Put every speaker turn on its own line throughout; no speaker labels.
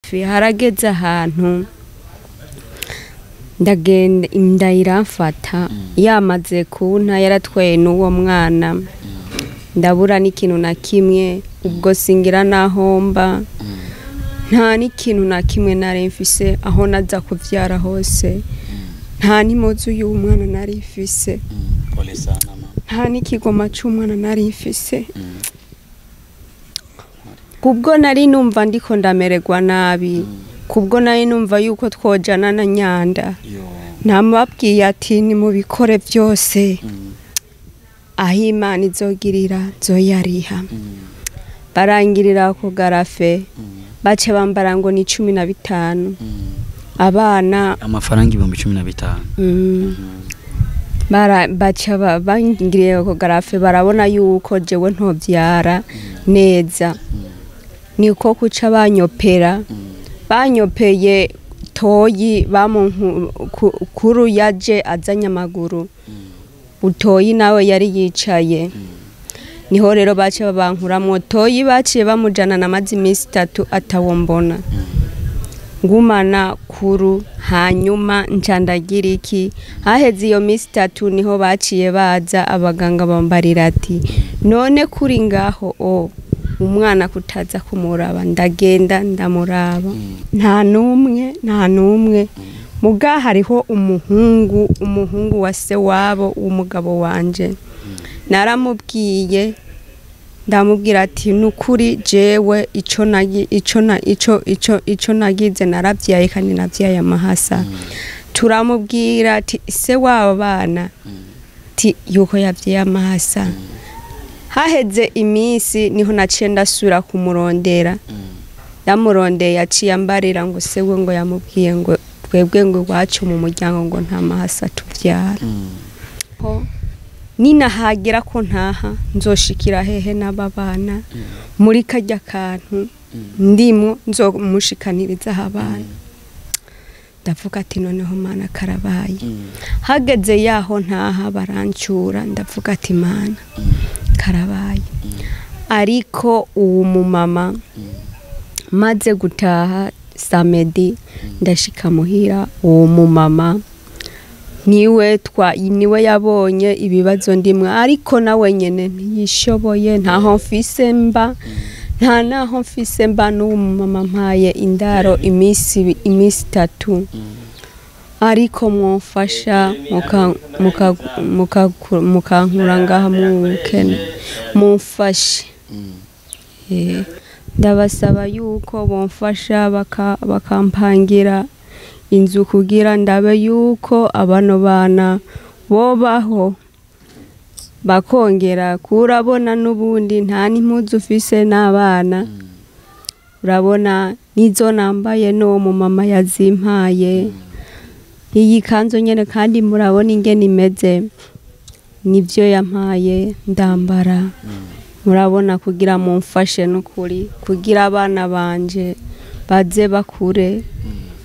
hafi harageze ahantu ndagenda inda iramfata yamaze kunta yaratwaye n'uwo mwana ndabura n'ikintu na kimwe ubwo singira nahomba nta n'ikintu na kimwe nari mfise aho naza kuvyara hose nta n'impuzu y'umwana nari mfise nta n'ikigoma c'umwana nari mfise kubwo nari numva ndiko ndamererwa nabi kubwo nari numva yuko twojana na Nyanda namubabwiye ati ni mu bikore byose aho Imana izogirira zoyariha barangirira ku garafe bace bambara ngo ni 15 abana
amafaranga 15
baca bangiriye ku garafe barabona yuko jewe ntovyara neza niko kuca banyopeye toyi kuru yaje azanya amaguru utoyi nawe yari yicaye niho rero bace babankuramwo toyi baciye bamujana na mazi imisi 3 atawombona ngumana kuru hanyuma ncandagira iki haheze iyo misi 3 niho baciye baza abaganga bambarira ati none kuri ngaho umwana kutaza kumuraba ndagenda ndamuraba nta numwe muga hariho umuhungu wa se wabo umugabo wanje naramubwiye ndamubwira ati nukuri jewe ico nagize naravyaye kandi navyaye Amahasa turamubwira ati se wabo bana ti yuko yavyaye Amahasa haheze imisi niho naciye ndasura kumurondera yamurondeye yaciye ambarira ngo sewe ngo yamubwiye ngo twebwe ngo wacu mu muryango ngo nta Mahasa tuvyara nina hagira ko ntaha nzoshikira hehe n'ababana muri kajya kantu ndimo nzomushikaniriza abana ndavuga ati noneho Mana karabaye hageze yaho ntaha barancura ndavuga ati Mana karabaye ariko uwo mumama maze gutaha samedi ndashika muhira uwo mumama niwe yabonye ibibazo ndimwe ariko nawe nyene ntiyishoboye ntaho mfise mba n'uwo mama mpaye indaro imisi 3 ariko mwofasha mukankura ngaha mukene mumfashe ndabasaba yuko bomfasha bakampangira inzu kugira ndabe yuko abano bana bobaho bakongera kurabona n'ubundi nta n'impuzu ufise n'abana urabona nizo nambaye no mu mama yazimpaye iyi kanzo nyene kandi murabona ingene imeze nivyo yampaye ndambara murabona kugira mumfashe n'ukuri kugira abana banje baze bakure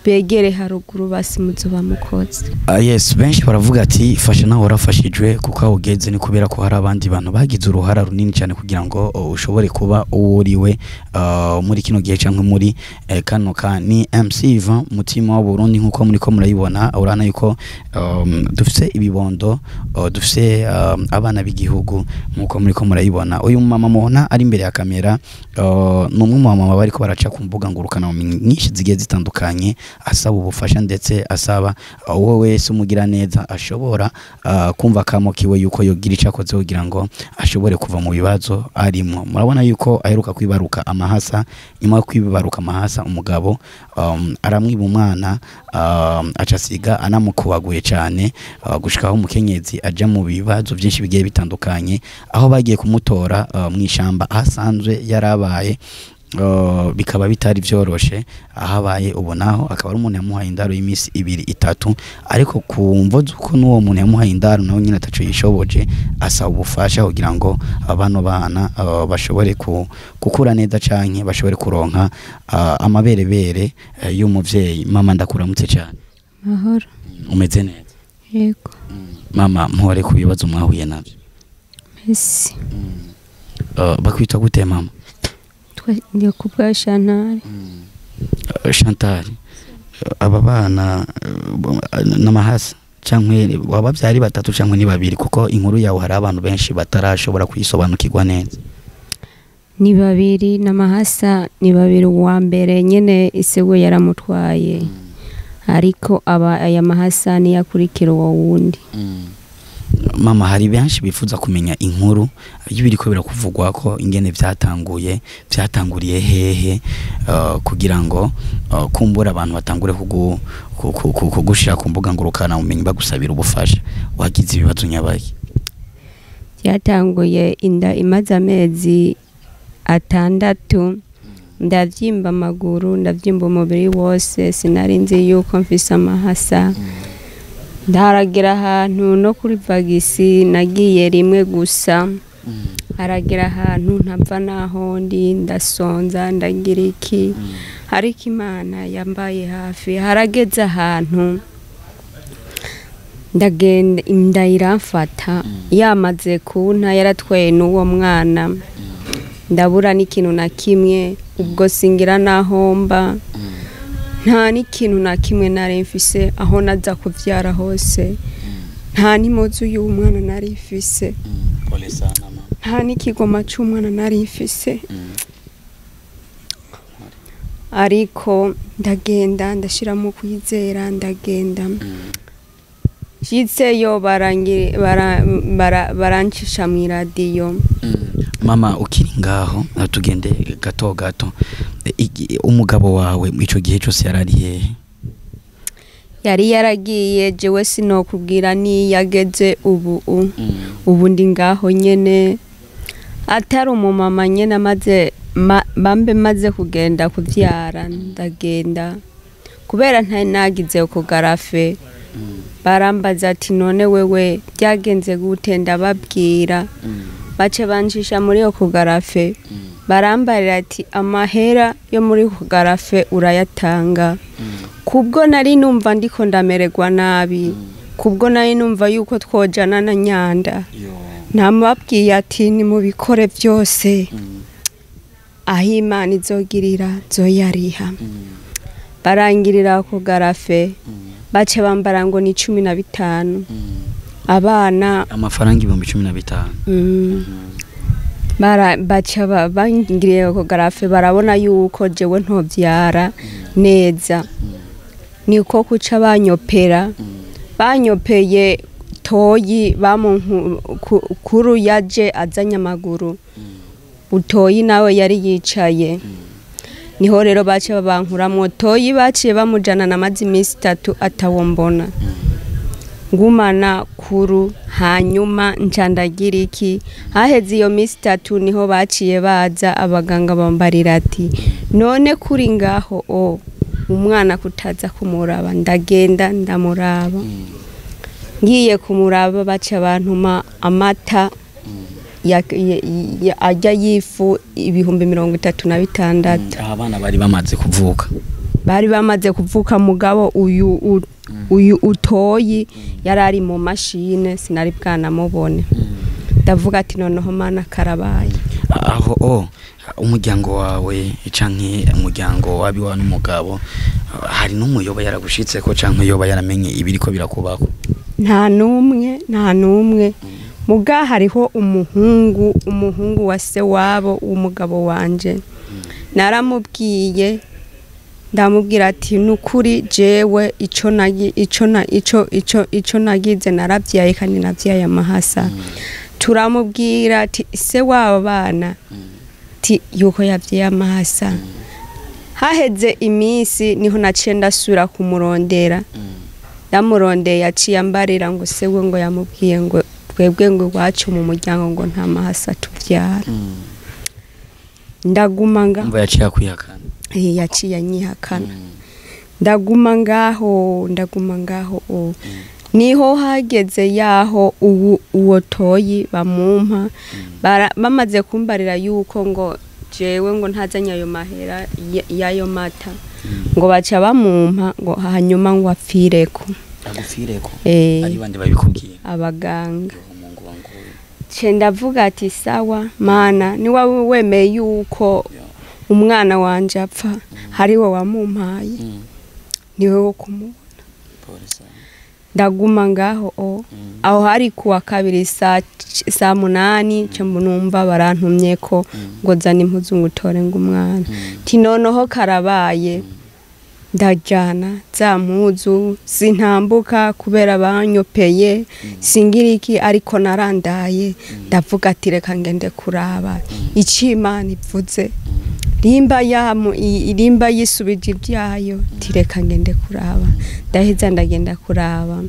begere haruguru basimuzo bamukoze.
Yes, benshi baravuga ati fasha naho warafashijwe kuko ugeze ni kubera ko hari abandi bantu bagize uruhara runini cyane kugira ngo ushobore kuba uwuriwe muri kino gihe cyangwa muri kano ka ni MC mutima wa Burundi nkuko muri ko murayibona urana yuko dufite ibibondo dufite abana b'igihugu nkuko muri ko murayibona uyu mama mubona ari imbere ya kamera numwe mu mama bari ko baraca ku mbuga ngurukana nyinshi zigiye zitandukanye asaba ubufasha ndetse asaba wowe wese umugira neza ashobora kumva kamokiwe yuko yogira icakoze kugira ngo ashobore kuva mu bibazo arimo. Murabona yuko aheruka kwibaruka Amahasa, nyuma yo kwibaruka Amahasa umugabo aramwiba umwana acasiga anamukubaguye cyane gushikaho umukenyezi aja mu bibazo byinshi bigiye bitandukanye aho bagiye kumutora mu ishamba ahasanzwe yarabaye bikaba bitari byoroshe ahabaye ubonaho akaba ari umuntu yamuhaye indaro y'imisi 2-3 ariko kumvo zuko nuwo muntu yamuhaye indaro nawe nyine ataco yishoboje asaba ubufasha kugira ngo abano bana bashobore gukura neza canke bashobore kuronka amaberebere y'umuvyeyi. Mama ndakuramutse cyane.
Mahoro.
Umeze neza?
Yego.
Mama mpore ku bibazo mwahuye navyo.
Merci.
Bakwita gute mama?
Ndi kubwasha ntare.
Chantal aba bana n'amahasa canke wabavyari batatu canke ni babiri kuko inkuru yawe hari abantu benshi batarashobora kuyisobanukirwa neza.
Ni babiri n'amahasa, ni babiri. Uwa mbere nyene isewe yaramutwaye ariko aya mahasa ni yakurikira uwo wundi.
Mama, hari benshi bifuza kumenya inkuru y'ibiriko birakuvugwa ko ingene vyatanguriye hehe, kugira ngo kumbura abantu batangure kugushira ku mbuga ngurukana umenye bagusabira ubufasha. Wagize ibibazo nyabaki?
Byatanguye inda imaze amezi 6, ndavyimba amaguru, ndavyimba umubiri wose, sinari nzi yuko mfise amahasa. Ndaragira ahantu no kuri vagisi nagiye rimwe gusa, aragira ahantu ntapfa naho ndi, ndasonza ndagira iki, ariko Imana yambaye hafi. Harageze ahantu ndagenda inda iramfata, yamaze kunta, yaratwaye n'uwo mwana, ndabura n'ikintu na kimwe, ubwo singira nahomba, nta n'ikintu na kimwe nari mfise, aho naza kuvyara hose nta n'impuzu y'umwana nari mfise, nta n'ikigoma c'umwana nari mfise. Ariko ndagenda ndashiramo kwizera, ndagenda shitseyo barancisha mu radio.
Mama, ukiri ngaho tugende gato gato, umugabo wawe ico gihe cyose yarari hehe?
Yari yaragiye, jewe sinokubwira ni yageze ubu ndi ngaho nyene, atari umumama nyene maze kugenda kuvyara. Ndagenda kubera ntari nagize ku garafe, barambaza ati none wewe byagenze gute, ndababwira. Bace bancisha muri yo kugarafe, barambarira ati amahera yo muri kugarafe urayatanga. Kubwo nari numva ndiko ndamererwa nabi, kubwo nari numva yuko twojana na Nyanda, namubabwiye ati ni mu bikore byose, aho Imana izogirira zoyariha. Barangirira kugarafe, bace bambara ngo ni 15. Abana
amafaranga 15,000.
Baca bangiriye ko garafe, barabona yuko jewe ntovyara neza, niko kuca banyopeye toyi kuru yaje azanya amaguru, utoyi nawe yari yicaye. Niho rero baca bankuramwo toyi, baciye bamujana na mazi imisi 3 atawombona, ngumana kuru. Hanyuma ncandagira iki, haheze iyo misi 3 niho baciye baza abaganga bambarira ati none kuri ngaho umwana kutaza kumuraba. Ndagenda ndamuraba, ngiye kumuraba baca bantuma amata ajya yifu 36,000.
Abana bari bamaze kuvuka, mugabo uyu utoyi yarari mu mashine, sinari bwanamubone. Ndavuga ati noneho Mana karabaye. Aho umuryango wawe canke umuryango wabiwa n'umugabo, hari n'umuyoba yaragushitse ko canke yoba yaramenye ibiriko birakubako?
Nta numwe. Muga hariho umuhungu wa se wabo umugabo wanje, naramubwiye, ndamubwira ati nukuri jewe ico nagize naravyaye kandi navyaye amahasa. Turamubwira ati se wabo bana ati yuko yavyaye amahasa. Haheze imisi niho naciye ndasura kumurondera, ndamurondeye yaciye ambarira ngo sewe ngo yamubwiye ngo twebwe ngo iwacu mu muryango ngo nta mahasa tuvyara. Ndaguma ngaho,
yaciye kwihakana.
Yaciye anyihakana. Ndaguma ngaho niho hageze yaho uwo toyi bamumpa, bamaze kumbarira yuko ngo jewe ngo ntazanya ayo mahera y'ayo mata, ngo baca bamumpa ngo hanyuma ngo apfireko.
Ari bande babikubwiye?
Abaganga. Ndavuga ati sawa Mana, ni wawe wemeye yuko umwana wanje apfa, hari wo wamumpaye niwe wo kumubona ndaguma ngaho aho hari kuwa kabiri saa 8 cyo numva barantumye ko ngo zana impuzu ngutore ngumwana ti noneho karabaye ndajana za mpuzu sintambuka kubera banyopeye singiriki ariko narandaye ndavuga ati reka ngende kuraba icimana ivuze rimba yisubije ibyayo tireka ngende kuraba ndaheza ndagenda kuraba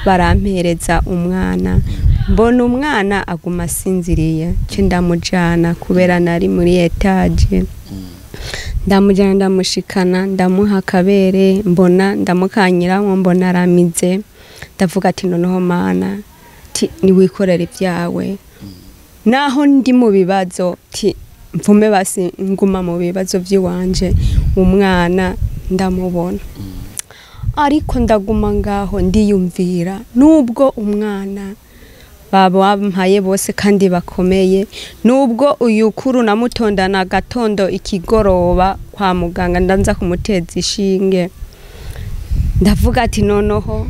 barampereza umwana mbona umwana aguma asinziriye cyo ndamujana kubera nari muri etage ndamujana ndamushikana ndamuha kabere mbona ndamukanyira mbona aramize ndavuga ati noneho mana ni wikorera ibyawe naho ndi mu bibazo mvume basi nguma mu bibazo by'iwanje umwana ndamubona ariko ndaguma ngaho ndiyumvira nubwo umwana baba bampaye bose kandi bakomeye nubwo uyu kuru namutondana gatondo ikigoroba kwa muganga ndanza kumuteza ishinge ndavuga ati noneho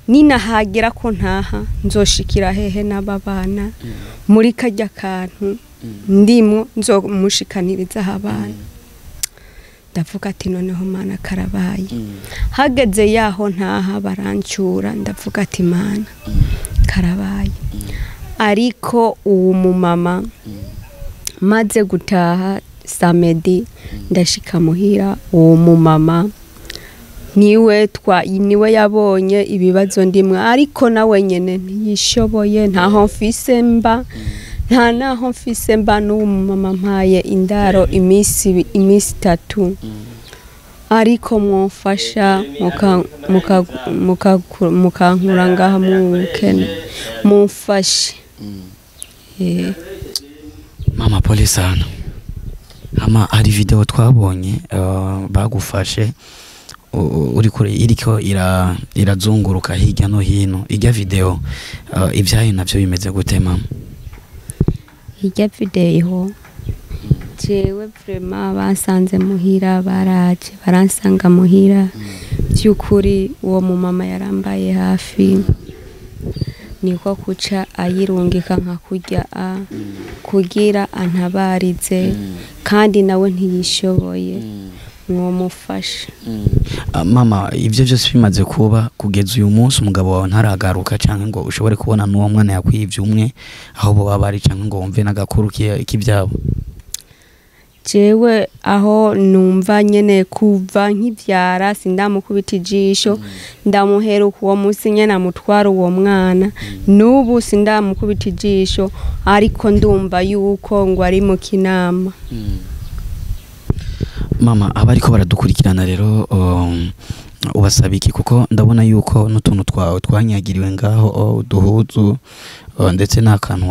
nina hagira ko ntaha nzoshikira hehe n'ababana muri kajya kantu ndimo nzomushikaniriza abana ndavuga ati noneho mana karabaye hageze yaho ntaha barancura ndavuga ati mana karabaye ariko uwo mumama maze gutaha samedi ndashika muhira uwo mumama niwe yabonye ibibazo ndimwe ariko nawe nyene ntiyishoboye ntaho mfise mba nta naho mfise mba n'uwo mama mpaye indaro imisi 3 ariko mwofasha mukankura ngaha mukene mumfashe
mama pole sana ama hari video twabonye bagufashe uri kure iriko irazunguruka hirya no hino ijya video ibyayo navyo bimeze gute mama
ijya video jewe vraiment basanze muhira baraje baransanga muhira byukuri uwo mumama yarambaye hafi niko kuca ayirungika nka kurya kugira antabarize kandi nawe ntiyishoboye mwomufasha
mama ivyo byose bimaze kuba kugeza uyu munsi umugabo wawe ntaragaruka canke ngo ushobore kubona n'uwo mwana yakwivye umwe aho bo babari canke ngo wumve n'agakuru k'ivyabo
jewe aho numva nyene kuva nkivyara sindamukubita ijisho ndamuheruka uwo munsi nyene amutwara uwo mwana n'ubu sindamukubita ijisho ariko ndumva yuko ngo ari mu kinama
mama abariko baradukurikirana rero ubasabiki kuko ndabona yuko n'utuntu twawe twanyagiriwe ngaho uduhuzu ndetse n'akantu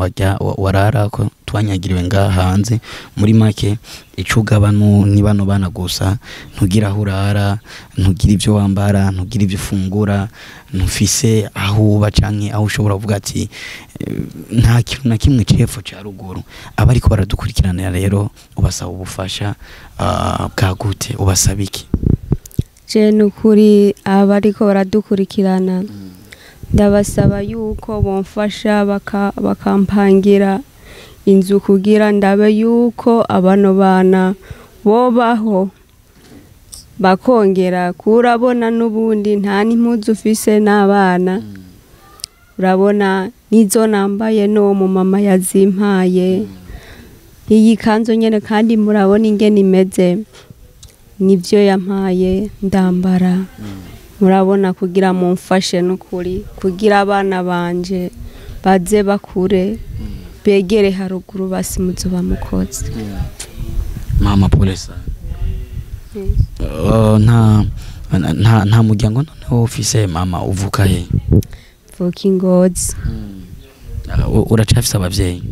warara ko twanyagiriwe ngaha hanze muri make icugaba ni bano bana gusa ntugira aho urara ntugira ibyo wambara ntugira ibyo ufungura ntufise aho uba canke aho ushobora kuvuga ati nta kintu na kimwe cepfo ca ruguru abariko baradukurikirana rero ubasaba ubufasha bwagute ubasabiki
je nukuri abariko baradukurikirana ndabasaba yuko bomfasha bakampangira inzu kugira ndabe yuko abano bana bobaho bakongera kurabona n'ubundi nta n'impuzu ufise n'abana urabona nizo nambaye no mu mama yazimpaye iyi kanzo nyene kandi murabona ingene imeze nivyo yampaye ndambara murabona kugira mumfashe n'ukuri kugira abana banje baze bakure begere haruguru basimuzo bamukoze
mama polesa nta muryango noneho ufise mama uvuka he
vuka Ingozi
uracafise abavyeyi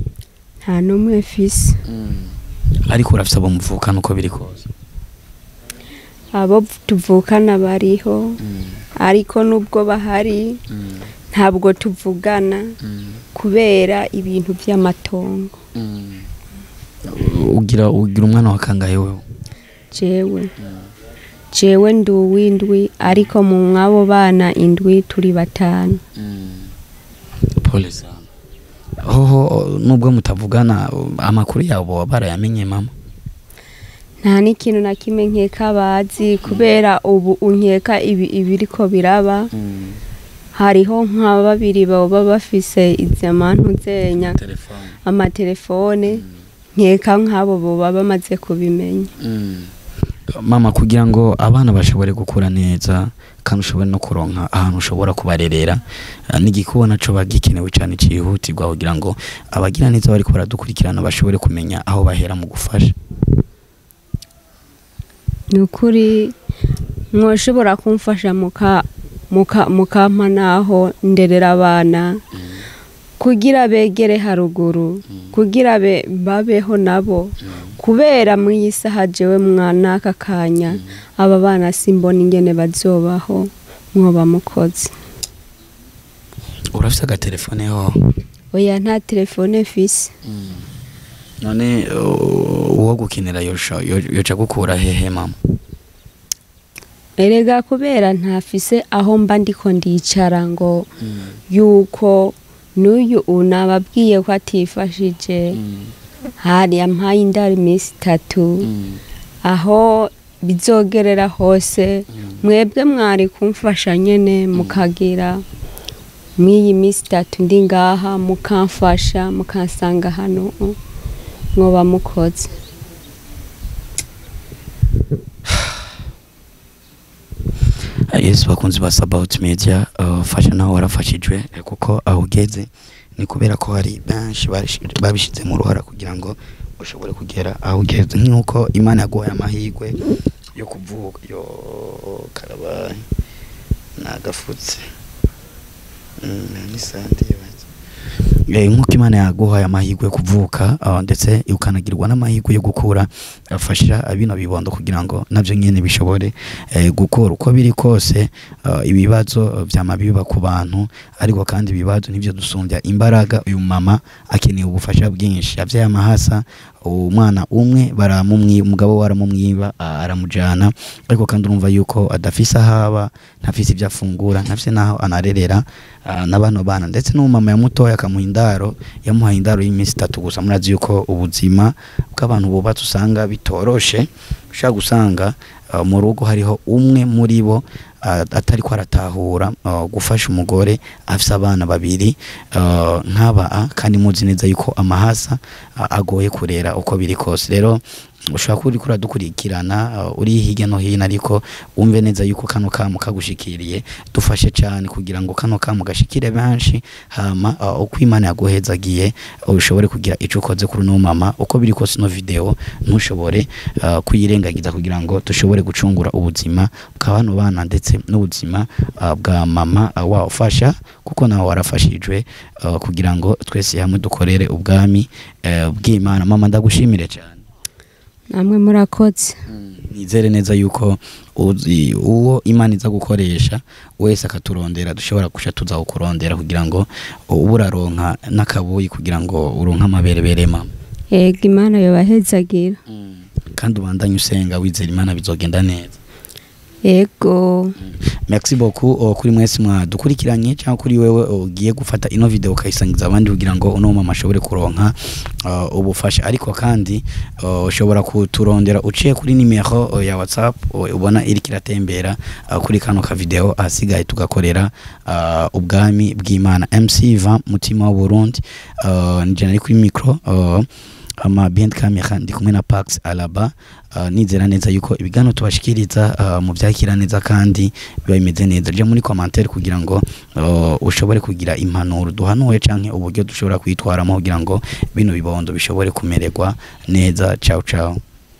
nta numwe fise
ariko urafise abo muvuka nuko biri koza
abo tuvukana bariho ariko nubwo bahari ntabwo tuvugana kubera ibintu by'amatongo
ugira umwana wa kangahe wewe
jewe jewe ndi uw'indwi ariko mu mwabo bana indwi turi batanu.
Pole sana. Hoho nubwo mutavugana amakuru yabo barayamenye mama?
Nta n'ikintu na kimwe nkeka bazi kubera ubu unkeka ibiriko biraba. Hariho nka babiri baba bafise izamantu zenya amatelefone nkeka nk'abo baba bamaze kubimenya.
Mama, kugira ngo abana bashobore gukura neza kandi ushobore no kuronka ahantu ushobora kubarerera n'igikubona cyo bagikenewe cyane cyihutirwa kugira ngo abagira neza bari baradukurikirana bashobore kumenya aho bahera mu gufasha.
Nukuri mwoshobora kumfasha mukampa naho nderera abana kugira begere haruguru kugira babeho nabo kubera mu yisaha jewe mwana aka kanya aba bana simbona ingene bazobaho mwoba mukozi.
Urafise aga telefone ho?
Oya nta telefone fise.
None uwo gukinira yoca gukura hehe mama?
Erega kubera ntafise aho mba ndiko ndicara ngo yuko n'uyu unababwiye ko atifashije hari yampaye indari iminsi 3 aho bizogerera hose mwebwe mwari kumfasha nyene mukagira mw'iyi minsi 3 ndi ngaha mukamfasha mukansanga hano mwoba mukoze.
Yes, bakunzi ba About Media, fasha naho warafashijwe kuko aho ugeze ni kubera ko hari benshi babishize mu ruhara kugira ngo ushobore kugera aho ugeze nk'uko Imana yaguhaye amahirwe yo kuvuka yo karabaye nagafutse ni sandi nk'uko Imana yaguhaye amahirwe yo kuvuka ndetse ukanagirwa n'amahirwe yo gukura afasha abino bibondo kugira ngo navyo nyene bishobore gukora uko biri kose. Ibibazo byamabiba ku bantu ariko kandi ibibazo nivyo dusumbya imbaraga. Uyu mama akeneye ubufasha bwinshi. Yavyaye Amahasa umwana umwe umugabo waramumwiba aramujana ariko kandi urumva yuko adafisa haba ntafise ibyo afungura ntafise naho anarerera n'abano bana ndetse n'umama yamutoya akamuhindaro yamuhaye indaro y'iminsi 3 gusa. Murazi yuko ubuzima bw'abantu bubatse usanga bitoroshe ushaka gusanga mu rugo hariho umwe muri bo atari ko aratahura gufasha umugore afise abana babiri nk'aba kandi muzi neza yuko Amahasa agoye kurera uko biri kose. Rero ushaka kuri dukurikirana uri hirya no hino ariko umve neza yuko kano kamu kagushikiriye dufashe cyane kugira ngo kano kamu gashikire benshi hama uko Imana yaguhezagiye ushobore kugira ico ukoze kuri no mama uko biri kose no video ntushobore kuyirengagiza kugira ngo dushobore gucungura ubuzima bw'abantu bana ndetse n'ubuzima bwa mama wafasha kuko nawe warafashijwe kugira ngo twese hamwe dukorere ubwami bw'Imana. Mama ndagushimire cyane.
Namwe murakoze.
Nizere neza yuko uwo Imana iza gukoresha wese akaturondera dushobora kusha tuza kukurondera kugira ngo uburaronka nakabuyi kugira ngo uronka amaberebere mama.
Yego Imana yobahezagira.
Kandi ubandanye usenga wizera Imana bizogenda neza.
Yego.
Merci beaucoup kuri mwese mwadukurikiranye cyangwa kuri wewe ugiye gufata ino video ukayisangiza abandi kugira ngo uno mama ashobore kuronka ubufasha ariko kandi ushobora kuturondera uciye kuri nimero ya WhatsApp ubona iri kiratembera kuri kano ka video asigaye tugakorera ubwami bw'Imana. MC Va mutima wa Burundi nije nari kuri micro ama behind camera ndi kumwe na Pax Alaba. Nizera neza yuko ibigano tubashikiriza mu byakira neza kandi biba bimeze neza. Je muri commentaire kugira ngo ushobore kugira impanuro duhanuye canke uburyo dushobora kwitwaramo kugira ngo bino bibondo bishobore kumererwa neza. Ciao ciao.